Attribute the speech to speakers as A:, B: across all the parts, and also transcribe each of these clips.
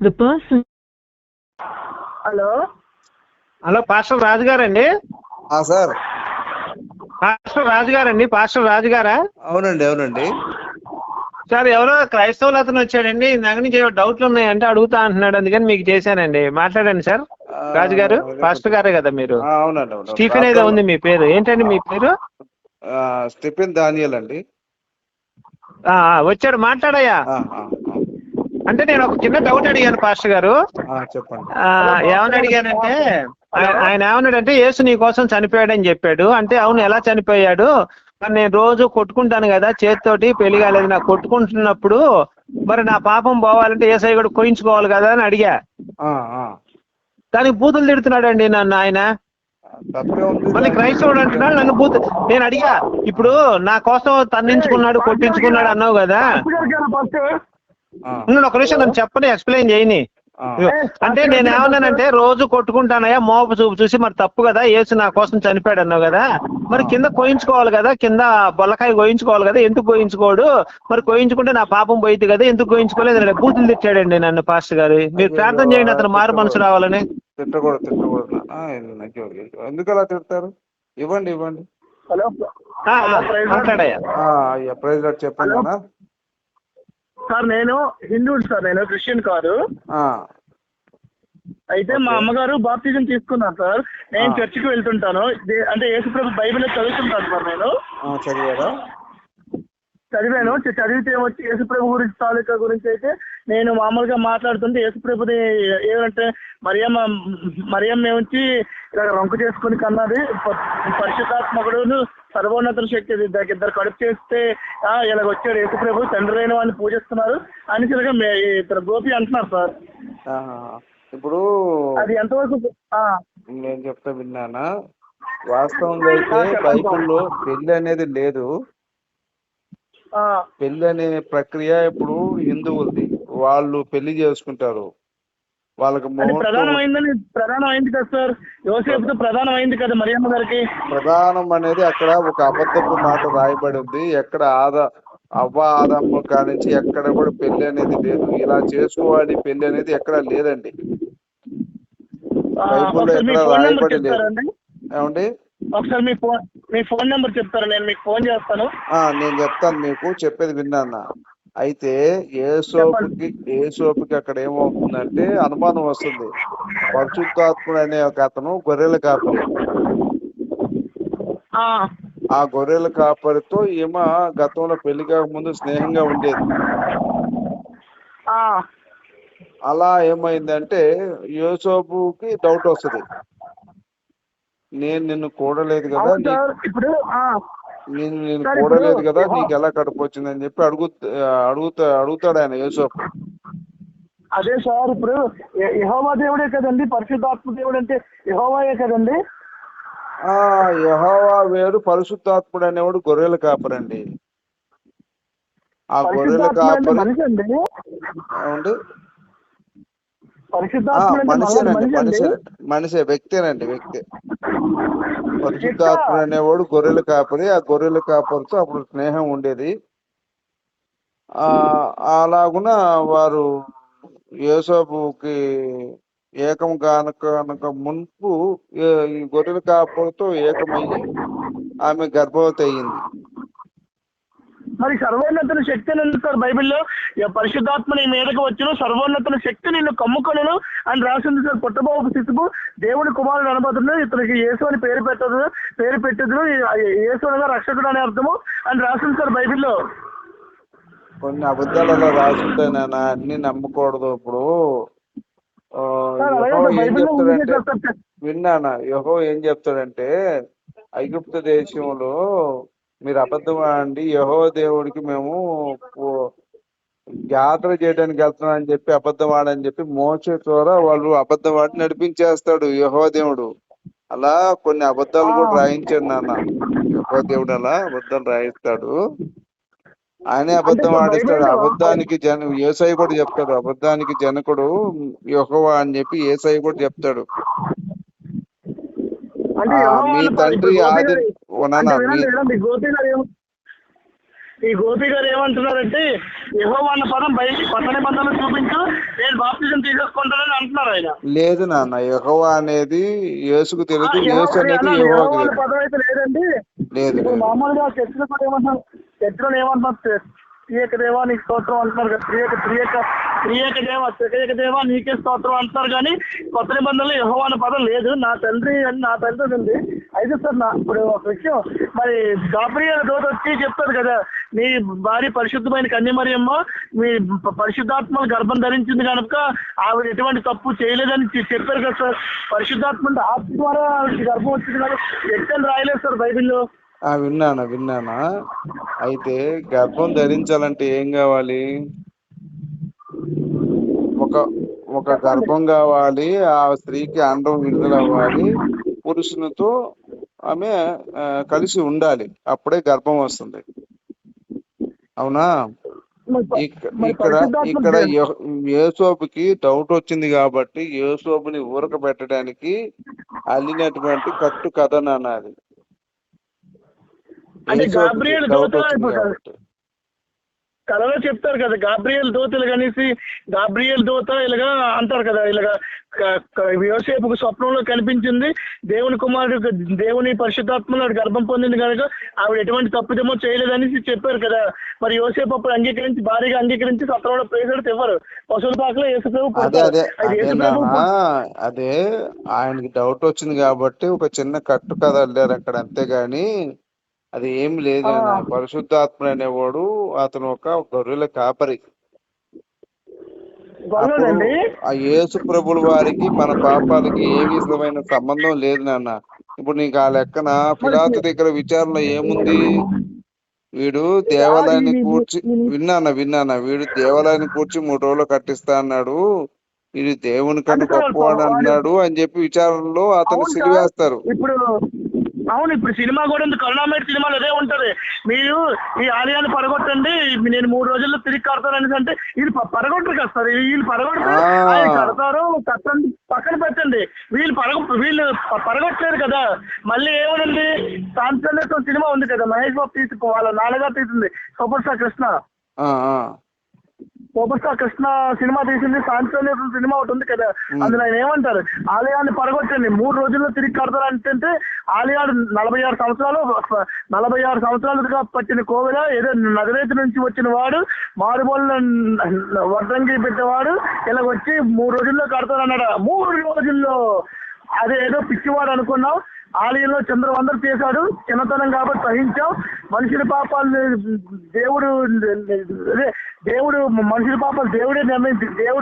A: The person.
B: Hello
C: hello pastor Raju గారండి?
D: Sir.
C: Pastor Raju గారండి? Pastor రాజు గారా?
D: అవునండి, అవునండి.
C: సార్ ఎవరో క్రైస్తవులు అతను వచ్చాడండి, ఇందాక నుంచి ఏవో డౌట్లు ఉన్నాయంటే అడుగుతా అంటున్నాడు, అందుకని మీకు చేశానండి. మాట్లాడండి సార్. రాజు గారు పాస్టర్ గారే కదా మీరు?
D: అవునండి, అవును.
C: స్టీఫెన్ ఏదో ఉంది మీ పేరు, ఏంటండి మీ పేరు?
D: స్టీఫెన్ దానియేల్ అండి.
C: వచ్చాడు, మాట్లాడయ్యా. అంటే నేను ఒక చిన్న డౌట్ అడిగాను పాస్టర్ గారు.
D: చెప్పండి.
C: ఏమని అడిగానంటే, ఆయన ఏమన్నాడంటే యేసు నీ కోసం చనిపోయాడని చెప్పాడు. అంటే అవును, ఎలా చనిపోయాడు? మరి నేను రోజు కొట్టుకుంటాను కదా చేతితోటి, పెళ్లి కాలేదు నాకు, కొట్టుకుంటున్నప్పుడు మరి నా పాపం పోవాలంటే యేసయ్య కూడా కోయించుకోవాలి కదా అని అడిగా. దానికి బూతులు తిడుతున్నాడండి నన్ను ఆయన. మళ్ళీ క్రైస్తవుడు అంటున్నాడు, నన్ను నేను అడిగా, ఇప్పుడు నా కోసం తన్నించుకున్నాడు కొట్టించుకున్నాడు అన్నావు కదా, ఒక నిమిషం నన్ను చెప్పని ఎక్స్ప్లెయిన్ చేయని. అంటే నేను ఏమన్నానంటే రోజు కొట్టుకుంటానయ్యా మోప చూపు చూసి, మరి తప్పు కదా, యేసు నా కోసం చనిపోయాడు అన్నావు కదా, మరి కింద కోయించుకోవాలి కదా, కింద బొల్లకాయ కోయించుకోవాలి కదా, ఎందుకు కోయించుకోడు? మరి కోయించుకుంటే నా పాపం పోయింది కదా, ఎందుకు కోయించుకోలేదు? బూతులు తిట్టాడండి నన్ను పాస్టర్ గారు. మీరు ప్రార్థన చేయండి అతను మారు మనసు రావాలని.
D: తిట్టకూడదు. ఎందుకు అలా తిడతారు? ఇవ్వండి.
B: హలో
C: మాట్లాడయ్యా.
D: ప్రైజ్ లార్డ్ చెప్పండి.
B: సార్ నేను హిందువుడు సార్, నేను క్రిస్టియన్ కాదు. అయితే మా అమ్మగారు బాప్తిజం తీసుకున్నారు సార్. నేను చర్చికి వెళ్తుంటాను, అంటే యేసుప్రభు బైబిల్ చదువుతుంటాను సార్. నేను చదివాను. చదివితే వచ్చి యేసుప్రభు గురించి, తాలూకా గురించి అయితే నేను మామూలుగా మాట్లాడుతుంటే యేసుప్రభుని ఏమంటే మరియమ్మ వచ్చి ఇలా రొంకు చేసుకుని కన్నది, పరిశుద్ధాత్మకుడును సర్వోన్నత శక్తి ఇద్దరు కడుపు చేస్తే ఇలాగ వచ్చాడు యేసుప్రభు, తండ్రి అయిన వాళ్ళని పూజిస్తున్నారు అని ఇతర గోపి అంటున్నారు సార్.
D: ఇప్పుడు
B: అది ఎంతవరకు
D: నేను చెప్తా విన్నానా? వాస్తవంగా అయితే బైబిల్లో పెళ్లి అనేది లేదు. పెళ్లి అనే ప్రక్రియ ఇప్పుడు హిందువులది, వాళ్ళు పెళ్లి చేసుకుంటారు, వాళ్ళకి
B: ప్రధానమైంది కదా సార్. యోసేపుతో ప్రధానమైంది కదా మరియమ్మ గారికి.
D: ప్రధానం అనేది అక్కడ ఒక అబద్ధపు మాట రాయబడి ఉంది. ఎక్కడ అవ్వ ఆదమ్మ కానించి ఎక్కడ కూడా పెళ్లి అనేది లేదు. ఇలా చేసుకోవాలి పెళ్లి అనేది ఎక్కడ లేదండి. బైబుల్లో ఎక్కడ రాయబడి లేదు. ఏమండి?
B: ఒకసారి మీ ఫోన్ నెంబర్ చెప్తారా? నేను మీకు ఫోన్ చేస్తాను.
D: నేను చెప్తాను, మీకు చెప్పేది విన్నాను. అయితే ఏసోపుకి అక్కడ ఏమవుతుందంటే అనుమానం వస్తుంది. పరిశుద్ధాత్ముడు అనే ఒక అతను గొర్రెల కాపరి. ఆ గొర్రెల కాపరితో ఈమె గతంలో పెళ్లి కాకముందు స్నేహంగా ఉండేది. అలా ఏమైందంటే యోసేపుకి డౌట్ వస్తుంది, నేను నిన్ను కూడలేదు కదా, నేను కూడలేదు కదా, నీకు ఎలా కడుపు వచ్చిందని చెప్పి అడుగుతాడు ఆయన యోసేపు.
B: అదే సార్, ఇప్పుడు యెహోవా దేవుడే కదండి, పరిశుద్ధాత్మ దేవుడు అంటే యెహోవాయే కదండి.
D: యెహోవా వేరు, పరిశుద్ధాత్ముడు అనేవాడు గొర్రెల కాపరండి. ఆ గొర్రెల కాపరి ఏమండి? మనిషే, వ్యక్తేనండి, వ్యక్తి. పరిశుద్ధాత్ముడు అనేవాడు గొర్రెల కాపరి. ఆ గొర్రెల కాపరితో అప్పుడు స్నేహం ఉండేది. అలాగున వారు యోసేపుకి ఏకం కనుక మున్పు ఈ గొర్రెల కాపరితో ఏకమయ్యి ఆమె గర్భవతి అయ్యింది.
B: మరి సర్వోన్నతుని శక్తి సార్ బైబిల్లో, పరిశుద్ధాత్మ నీ మీదకి వచ్చును, సర్వోన్నతుని శక్తి నిన్ను కమ్ముకొనును అని రాసింది సార్. పుట్టబోపు శిశువు దేవుడి కుమారుడు అనబడుతుంది, ఇతనికి యేసు అని పేరు పెట్టదు, యేసు అనగా రక్షకుడు అనే అర్థము అని రాసింది సార్ బైబిల్లో.
D: కొన్ని అబద్ధాలు అలా రాసుంటాయి నాన్న, అన్ని నమ్మకూడదు. ఇప్పుడు ఏం చెప్తాడంటే విన్నానా, యెహోవా ఏం చెప్తాడంటే ఐగుప్తు దేశంలో మీరు అబద్ధం ఆడండి, యెహోవా దేవుడికి మేము యాత్ర చేయడానికి వెళ్తున్నాం అని చెప్పి అబద్ధం ఆడని చెప్పి మోసే ద్వారా వాళ్ళు అబద్ధం ఆడి నడిపించేస్తాడు యెహోవా దేవుడు. అలా కొన్ని అబద్ధాలు కూడా రాయించాడు నాన్న. యెహోవా దేవుడు అలా అబద్ధాలు రాయిస్తాడు, ఆయనే అబద్ధం ఆడిస్తాడు. అబద్ధానికి యేసయ్య కూడా చెప్తాడు, అబద్ధానికి జనకుడు యెహోవా అని చెప్పి యేసయ్య కూడా చెప్తాడు. మీ తండ్రి
B: ఈ గోపి గారు ఏమంటున్నారంటే యెహోవా అన్న పదం బయటికి కొత్త నిబంధనలు చూపించు, నేను బాప్తిజం తీసేసుకుంటానని అంటున్నారు ఆయన.
D: లేదు నాన్న, యెహోవా అనేది యేసుకు తెలియదు, యేసు అనేది
B: యెహోవా
D: యెహోవాకు
B: అన్న
D: తెలియదు.
B: పదం అయితే లేదండి.
D: లేదు
B: ఇప్పుడు
D: లేదు.
B: మామూలుగా చర్చలో కూడా ఏమంటున్నారు, చర్చలో ఏమంటున్నారు, త్రియేక దేవా నీకు స్తోత్రం అంటున్నారు కదా, త్రియేక దేవా నీకే స్తోత్రం అంటున్నారు. కానీ కొత్త నిబంధనలు యెహోవా అన్న పదం లేదు. నా తండ్రి అని నా తండ్రి ఉంది. అయితే సార్ ఇప్పుడు ఒక విషయం, మరి గాబ్రియల్ దూత వచ్చి చెప్తారు కదా, నీ భార్య పరిశుద్ధమైన కన్యమరియమ్మ, మీ పరిశుద్ధాత్మలు గర్భం ధరించింది కనుక ఆవిడ ఎటువంటి తప్పు చేయలేదని చెప్పారు కదా సార్. పరిశుద్ధాత్మ ఆత్మ ద్వారా గర్భం వచ్చింది కదా, ఎట్టని రాయలేదు సార్ బైబిల్లో.
D: విన్నానా. అయితే గర్భం ధరించాలంటే ఏం కావాలి? ఒక గర్భం కావాలి, ఆ స్త్రీకి అండం విడుదల అవ్వాలి, పురుషునితో ఆమె కలిసి ఉండాలి, అప్పుడే గర్భం వస్తుంది. అవునా? ఇక్కడ యేసోబుకి డౌట్ వచ్చింది కాబట్టి యేసోబుని ఊరక పెట్టడానికి అల్లినటువంటి కట్టు కథ నాన్నది. డౌట్ వచ్చింది కాబట్టి
B: కళలో చెప్తారు కదా, గాబ్రియల్ దూతలు కనేసి గాబ్రియల్ దూత ఇలాగా అంటారు కదా, ఇలాగా యోసేపుకు స్వప్నంలో కనిపించింది, దేవుని కుమారుడు దేవుని పరిశుద్ధాత్మలో గర్భం పొందింది కనుక ఆవిడ ఎటువంటి తప్పుదేమో చేయలేదనేసి చెప్పారు కదా. మరి యోసేపు అప్పుడు అంగీకరించి భారీగా అంగీకరించి సత్రంలో ప్రేసెడితే ఇవ్వరు, పశువుల పాకలో యేసుప్రభు.
D: అదే ఆయనకి డౌట్ వచ్చింది కాబట్టి ఒక చిన్న కట్టు కథ అల్లారు అక్కడ, అంతేగాని అది ఏం లేదు. పరిశుద్ధాత్మ అనేవాడు అతను ఒక గొర్రెల కాపరి. అప్పుడు ఆ యేసు ప్రభుల వారికి మన పాపాలకి ఏ విధమైన సంబంధం లేదు నాన్న. ఇప్పుడు నీకు ఆ లెక్కన పిలాతు దగ్గర విచారణ ఏముంది? వీడు దేవాలయాన్ని కూర్చి విన్నానా వీడు దేవాలయాన్ని కూర్చి 3 రోజులు కట్టిస్తా అన్నాడు, వీడు దేవుని కన్నా గొప్పవాడు అన్నాడు అని చెప్పి విచారణలో అతను సిలివేస్తారు.
B: ఇప్పుడు సినిమా కూడా ఉంది, కరుణామయ సినిమాలో అదే ఉంటది. మీరు ఈ ఆలయాన్ని పడగొట్టండి, నేను 3 రోజుల్లో తిరిగి కడతాను అంటే వీళ్ళు పడగొట్టరు కదా సార్. వీళ్ళు పడగొడతారు, ఆయన కడతారు, కట్టండి పక్కన పెట్టండి. వీళ్ళు పడగొట్టలేరు కదా. మళ్ళీ ఏమనండి, సాంసల్యం సినిమా ఉంది కదా, మహేష్ బాబు తీసి వాళ్ళ నాన్నగారు తీసింది, సూపర్ స్టార్ కృష్ణ సినిమా తీసింది, సాంసల్యం సినిమా ఒకటి ఉంది కదా, అందులో ఆయన ఏమంటారు, ఆలయాన్ని పడగొట్టండి 3 రోజుల్లో తిరిగి కడతారు అంటే ఆలయాలు 46 సంవత్సరాలుగా పట్టిన కోవెల, ఏదో నగరేతు నుంచి వచ్చిన వాడు, మారుమూల వడ్రంగి పెట్టేవాడు ఇలా వచ్చి 3 రోజుల్లో కడతారన్నాడు. 3 రోజుల్లో అదేదో పిచ్చివాడు అనుకున్నావు. ఆలయంలో చంద్రవందరు చేశాడు, చిన్నతనం కాబట్టి సహించాం. మనుషుల పాపాలు దేవుడు మనుషుల పాపాలు దేవుడు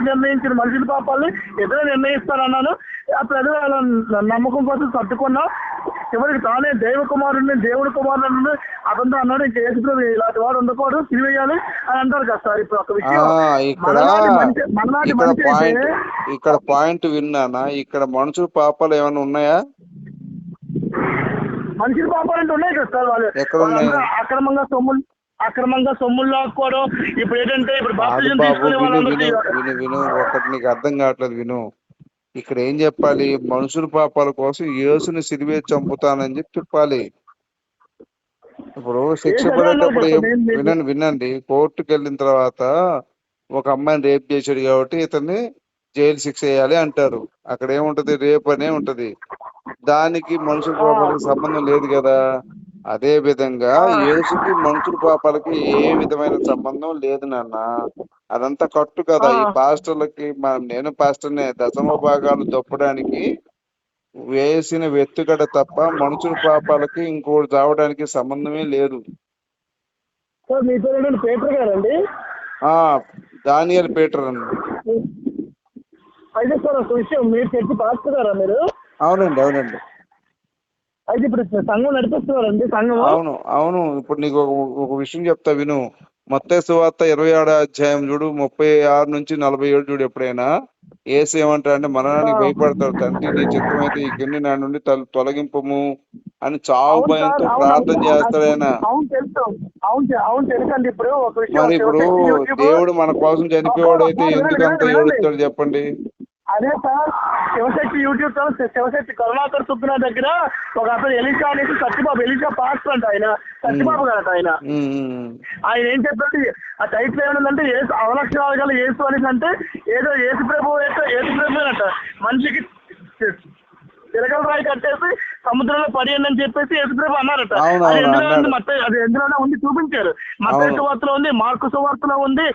B: నిర్ణయించిన మనుషుల పాపాలని ఎదురు నిర్ణయిస్తానన్నాను. అప్పుడు ఎదురు నమ్మకం కోసం సర్దుకున్నాం. చివరికి తానే దేవుడి కుమారుడిని అతనితో అన్నాడు, ఇంకా యేసుప్రభు ఇలాంటి వాడు ఉండకూడదు, తిరివేయాలి అని అంటారు కదా సార్. ఇప్పుడు ఒక విషయం
D: ఇక్కడ పాయింట్ విన్నానా, ఇక్కడ మనుషుల పాపాలు ఏమైనా ఉన్నాయా?
B: మనుషుల పాపాలు అంటే ఉన్నాయి కదా సార్. వాళ్ళు అక్రమంగా సొమ్ములు లాక్కోవడం. ఇప్పుడు ఏంటంటే ఇప్పుడు బాప్తిజం తీసుకునే
D: విను ఒకటి నీకు అర్థం కావట్లేదు. విను, ఇక్కడ ఏం చెప్పాలి? మనుషుల పాపాల కోసం యేసుని సిలువ చంపుతానని చెప్పాలి. ఇప్పుడు శిక్ష పడేటప్పుడు వినండి, కోర్టుకు వెళ్ళిన తర్వాత ఒక అమ్మాయిని రేప్ చేశాడు కాబట్టి ఇతన్ని జైలు శిక్ష వేయాలి అంటారు. అక్కడ ఏముంటది? రేప్ అనే ఉంటది. దానికి మనుషుల పాపాలకు సంబంధం లేదు కదా. అదే విధంగా యేసుకి మనుషుల పాపాలకి ఏ విధమైన సంబంధం లేదు నాన్న. అదంతా కట్టు కదా. ఈ పాస్టర్లకి, నేను పాస్టర్నే, 10వ భాగాలు దొప్పడానికి వేసిన వెత్తుగడ తప్ప మనుషుల పాపాలకి ఇంకోటి చావడానికి సంబంధమే లేదు. దానియేల్ పీటర్ అండి.
B: అయితే సార్ ఒక విషయం, మీరు చర్చి పాస్టర్ గారా మీరు?
D: అవునండి.
B: అయితే ఇప్పుడు సంఘం నడిపిస్తున్నారండి సంఘం?
D: అవును. ఇప్పుడు నీకు ఒక విషయం చెప్తా విను. మత్తయి సువార్త 26వ అధ్యాయం చూడు, 36 నుంచి 47 చూడు. ఎప్పుడైనా యేసు ఏమంటాడంటే, మరణానికి భయపడతాడు. తండ్రి నీ చిత్తమైతే ఈ గిన్నె నా నుండి తొలగింపము అని చావు భయంతో ప్రార్థన చేస్తాడు ఆయన. మరి ఇప్పుడు దేవుడు మన కోసం చనిపోయాడు అయితే ఎందుకంత ఏడుస్తాడు చెప్పండి?
B: అదే sir Shivashakti YouTube channel Shivashakti Karunakar సుబ్బిన దగ్గర ఒక అతను ఎలీషా అనేసి సత్యబాబు, ఎలీషా పాస్టర్ అంట ఆయన, సత్యబాబు గారు ఆయన. ఆయన ఏం చెప్పాడు, ఆ టైటిల్ ఏమన్నదంటే ఏసు అవలక్షణాలు గల యేసు అనేసి, అంటే ఏదో యేసు ప్రభు అంట మనిషికి తిరగల రాయి కట్టేసి సముద్రంలో పడియండి అని చెప్పేసి యేసుప్రభు అన్నారట. అది ఎందులో ఉంది, అది ఎందులోనే ఉంది చూపించారు. మత్తయి సువార్తలో ఉంది, మార్కు సువార్తలో ఉంది,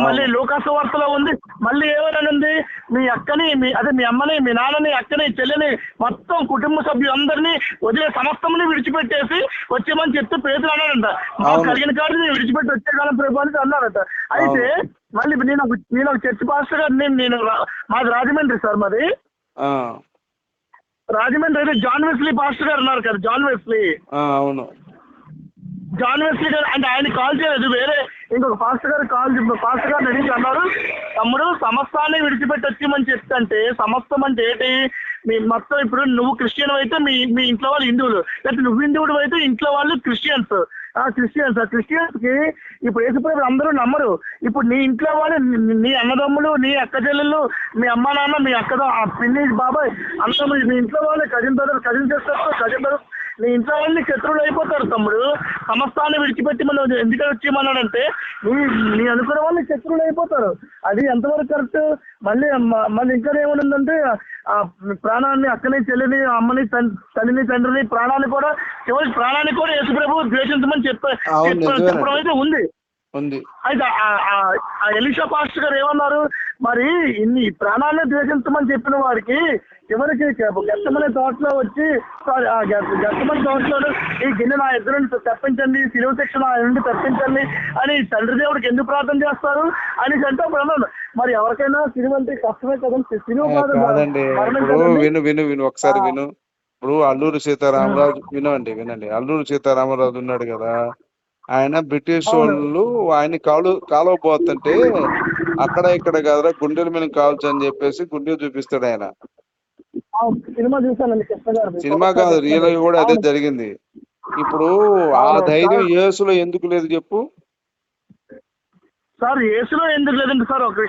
B: మళ్ళీ లూకా సువార్తలో ఉంది. మళ్ళీ ఏమైనా ఉంది, మీ అక్కని మీ అమ్మని, మీ నాన్నని, అక్కని, చెల్లిని, మొత్తం కుటుంబ సభ్యులందరినీ వదిలే సమస్తముని విడిచిపెట్టేసి వచ్చేమని చెప్తే పేతురు అన్నాడంట. మాకు కలిగిన కాడిని విడిచిపెట్టి వచ్చే కాలం ప్రభు అని అన్నారట. అయితే మళ్ళీ నేను ఒక చర్చ్ పాస్టర్ గారు, నేను మాది రాజమండ్రి సార్, మాది రాజమండ్రి. అయితే జాన్ వెస్లీ పాస్టర్ గారు ఉన్నారు కదా, జాన్ వెస్లీ.
D: అవును,
B: జాన్ వెస్లీ గారు అంటే ఆయన కాల్ చేయలేదు, వేరే ఇంకొక పాస్టర్ గారు అడిగి అన్నారు, తమ్ముడు సమస్తాన్ని విడిచిపెట్టి వచ్చేమని చెప్తే సమస్తం అంటే ఏంటి, మీ మొత్తం ఇప్పుడు నువ్వు క్రిస్టియన్ అయితే మీ ఇంట్లో వాళ్ళు హిందువులు, లేకపోతే నువ్వు హిందువుడు అయితే ఇంట్లో వాళ్ళు క్రిస్టియన్స్ కి ఇప్పుడు యేసుప్రభు అందరూ నమ్మరు. ఇప్పుడు నీ ఇంట్లో వాళ్ళు, నీ అన్నదమ్ములు, నీ అక్క చెల్లెళ్ళు, మీ అమ్మ నాన్న, మీ అక్క పిన్ని బాబాయ్ అందరూ మీ ఇంట్లో వాళ్ళే, కజిన్ బ్రదర్ నీ ఇంట్లో వాళ్ళని శత్రువులు అయిపోతారు తమ్ముడు. సమస్తాన్ని విడిచిపెట్టి మనం ఎందుకు వచ్చేయమన్నాడంటే నీ అనుకునే వాళ్ళని శత్రువులు అయిపోతారు. అది ఎంతవరకు కరెక్ట్? మళ్ళీ ఇంకా ఏమనుందంటే ప్రాణాన్ని, అక్కని, చెల్లిని, అమ్మని, తల్లిని, తండ్రిని, ప్రాణాన్ని కూడా, చివరికి ప్రాణాన్ని కూడా యేసుప్రభు ద్వేషించమని చెప్పడం అయితే ఉంది. అయితే ఆ ఎలీషా పాస్టర్ గారు ఏమన్నారు, మరి ఇన్ని ప్రాణాన్ని ద్వేషించమని చెప్పిన వారికి చివరికి గెత్తమనే తోటలో వచ్చి, గెత్తమనే తోటలో ఈ గిన్నె నా ఎదురు నుండి తప్పించండి, సిలువ శిక్ష నా నుండి తప్పించండి అని తండ్రి దేవుడికి ఎందుకు ప్రార్థన చేస్తారు అని అంటే అప్పుడు అన్నాను. మరి ఎవరికైనా సిలువ అంటే కష్టమే కదండి, సిలువ
D: కాదండి. విను ఒకసారి విను. ఇప్పుడు అల్లూరి సీతారామరాజు వినండి, అల్లూరి సీతారామరాజు ఉన్నాడు కదా, ఆయన బ్రిటిష్ వాళ్ళు ఆయన కాలువ పోతుంటే అక్కడ ఇక్కడ కాదురా గుండెల మీద కావచ్చు అని చెప్పేసి గుండె చూపిస్తాడు ఆయన. సినిమా కాదు, రియల్ గా కూడా అదే జరిగింది. ఇప్పుడు ఆ ధైర్యం యేసులో ఎందుకు లేదు చెప్పు
B: సార్? యేసులో ఎందుకు లేదండి సార్? ఒక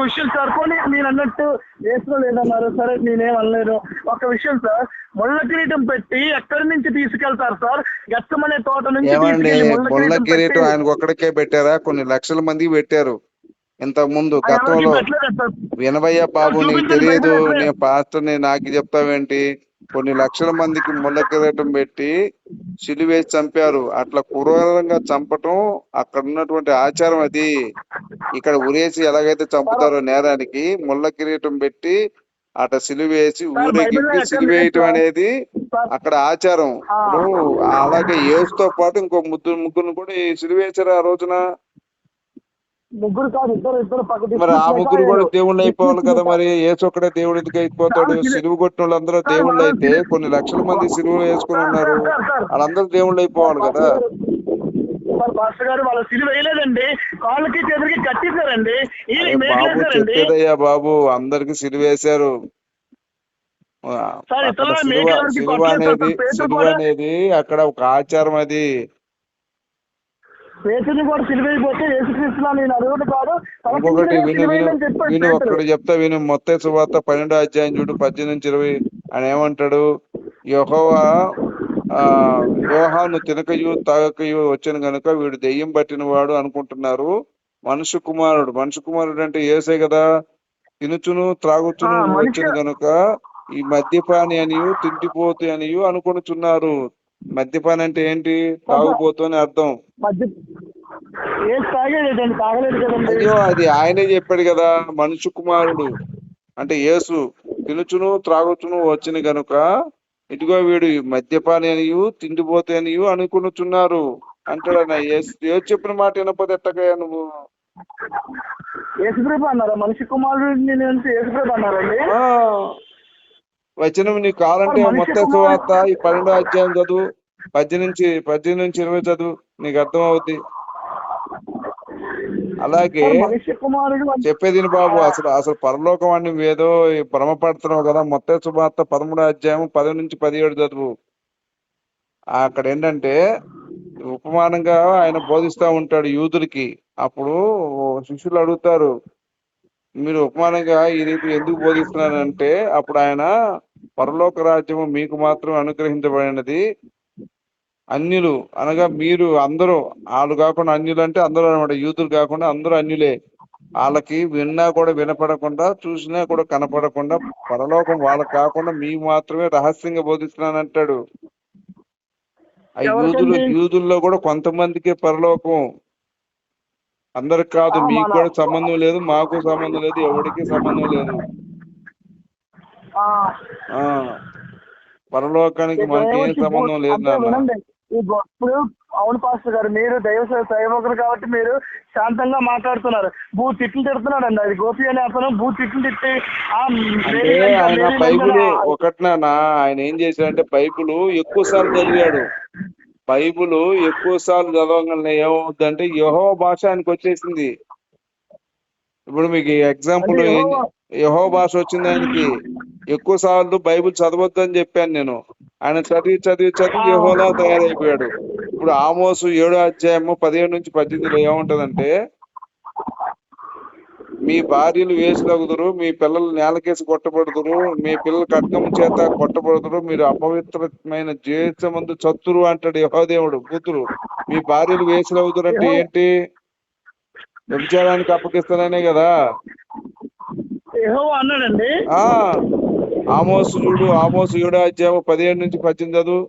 B: విషయం సార్, పోనీ నేను అన్నట్టు యేసులో లేదన్నారు సరే, నేనేం అనలేను. ఒక విషయం సార్, ముళ్ళ కిరీటం పెట్టి ఎక్కడి నుంచి తీసుకెళ్తారు సార్? గెత్తమనే తోట నుంచి.
D: ముళ్ళ కిరీటం ఆయనకు ఒక్కడికే పెట్టారా? కొన్ని లక్షల మందికి పెట్టారు ఇంతకు ముందు గతంలో. వినవయ్య బాబు, నీకు తెలియదు, నేను పాస్టర్ని, నాకు చెప్తావేంటి? కొన్ని లక్షల మందికి ముళ్ళ కిరీటం పెట్టి సిలువేసి చంపారు. అట్లా క్రూరంగా చంపటం అక్కడ ఉన్నటువంటి ఆచారం. అది ఇక్కడ ఉరేసి ఎలాగైతే చంపుతారో నేరానికి, ముళ్ళ కిరీటం పెట్టి అట్లా సిలువేసి ఊరేగింపి సిలువేయటం అనేది అక్కడ ఆచారం. ఇప్పుడు అలాగే యేసుతో పాటు ఇంకో ముగ్గురు కూడా సిలువేశారు ఆ రోజున. మరి ఆ ముగ్గురు కూడా దేవుళ్ళు అయిపోవాలి కదా. మరి యేసు ఒక్కడే దేవుడు ఎందుకు అయిపోతాడు? సిలువు కొట్టిన వాళ్ళందరూ దేవుళ్ళు అయితే కొన్ని లక్షల మంది సిలువ వేసుకుని ఉన్నారు, వాళ్ళందరూ దేవుళ్ళు అయిపోవాలి కదా. బాబు చెప్పేదయ్యా బాబు, అందరికి సిలువ వేశారు. సిలువ అనేది అక్కడ ఒక ఆచారం. అది ఇంకొకటి విను ఒక్కడు చెప్తా విను. మత్తయి సువార్త 12వ అధ్యాయం చూడు, 18-20. ఆయన ఏమంటాడు? యోహాను తినకయు తాగకయు వచ్చిన గనుక వీడు దెయ్యం పట్టిన వాడు అనుకుంటున్నారు. మనుష్య కుమారుడు అంటే యేసే కదా. తినుచును త్రాగుచును వచ్చిన గనుక ఈ మద్యపాని అనియు తిండిపోతు అనియు అనుకొనుచున్నారు. మద్యపాని అంటే ఏంటి? తాగుబోతు అని అర్థం. అయ్యో, అది ఆయనే చెప్పాడు కదా. మనుష్య కుమారుడు అంటే యేసు తినుచును త్రాగుచును వచ్చిన గనుక ఇదిగో వీడు మద్యపాని అనియు తిండిపోతే అనియు అనుకునుచున్నారు అంటాడన్న. యేసు చెప్పిన మాట వినకపోతే ఎట్టకయ్యా నువ్వు?
B: మనిషి కుమారుడు అన్నారండి.
D: వచనం నీకు కావాలంటే మత్తయి సువార్త 12వ అధ్యాయం చదువు, 18-20 చదువు, నీకు అర్థం అవుద్ది. అలాగే చెప్పేది బాబు, అసలు పరలోకం అని ఏదో భ్రమపడుతున్నావు కదా. మత్తయి సువార్త 13వ అధ్యాయం 10-17 చదువు. అక్కడ ఏంటంటే ఉపమానంగా ఆయన బోధిస్తా ఉంటాడు యూదులకి. అప్పుడు శిష్యులు అడుగుతారు, మీరు ఉపమానంగా ఈ రీతి ఎందుకు బోధిస్తున్నారంటే అప్పుడు ఆయన పరలోక రాజ్యము మీకు మాత్రం అనుగ్రహించబడినది, అన్యులు అనగా మీరు అందరూ, వాళ్ళు కాకుండా అన్యులు అంటే అందరూ అనమాట, యూదులు కాకుండా అందరూ అన్యులే, వాళ్ళకి విన్నా కూడా వినపడకుండా చూసినా కూడా కనపడకుండా పరలోకం వాళ్ళకి కాకుండా మీకు మాత్రమే రహస్యంగా బోధిస్తున్నానంటాడు. ఆ యూదుల్లో కూడా కొంతమందికే పరలోకం, అందరికి కాదు. మీకు కూడా సంబంధం లేదు, మాకు సంబంధం లేదు, ఎవరికి సంబంధం లేదు. పరలోకానికి మనకి ఏం సంబంధం లేదు నాన్న.
B: ఇప్పుడు అవును పాస్టర్ గారు, మీరు దైవకులు కాబట్టి మీరు శాంతంగా మాట్లాడుతున్నారు. తిట్లు తిడుతున్నాడు అండి, అది గోపి అనే అతను తిట్లు తిట్టి
D: అంటే ఆయన బైబుల్ ఒకటినా, ఆయన ఏం చేశాడంటే బైబుల్ ఎక్కువ సార్లు చదివాడు. బైబుల్ ఎక్కువ సార్లు చదవగానే ఏమవుతుందంటే యెహోవా భాష ఆయనకు వచ్చేసింది. ఇప్పుడు మీకు ఎగ్జాంపుల్ యెహోవా భాష వచ్చింది ఆయనకి. ఎక్కువ సార్లు బైబుల్ చదవద్దు అని చెప్పాను నేను. ఆయన చదివి చదివి చదివి యెహోవాలా తయారైపోయాడు. ఇప్పుడు ఆమోసు 7వ అధ్యాయము 17-18 ఏముంటదంటే, మీ భార్యలు వేసులగుదురు, మీ పిల్లలు నేలకేసి కొట్టబడుదురు, మీ పిల్లలు ఖడ్గము చేత కొట్టబడుదురు, మీరు అపవిత్రమైన జీవితమందు చతురు అంటాడు యెహోవా దేవుడు. కూతురు మీ భార్యలు వేసులగుదురు అంటే ఏంటి? వ్యభిచారానికి అప్పగిస్తాననే కదా
B: అన్నాడండి.
D: ఆమోసు చూడు, ఆమోసు 7వ అధ్యాయం 17-18 చదువు.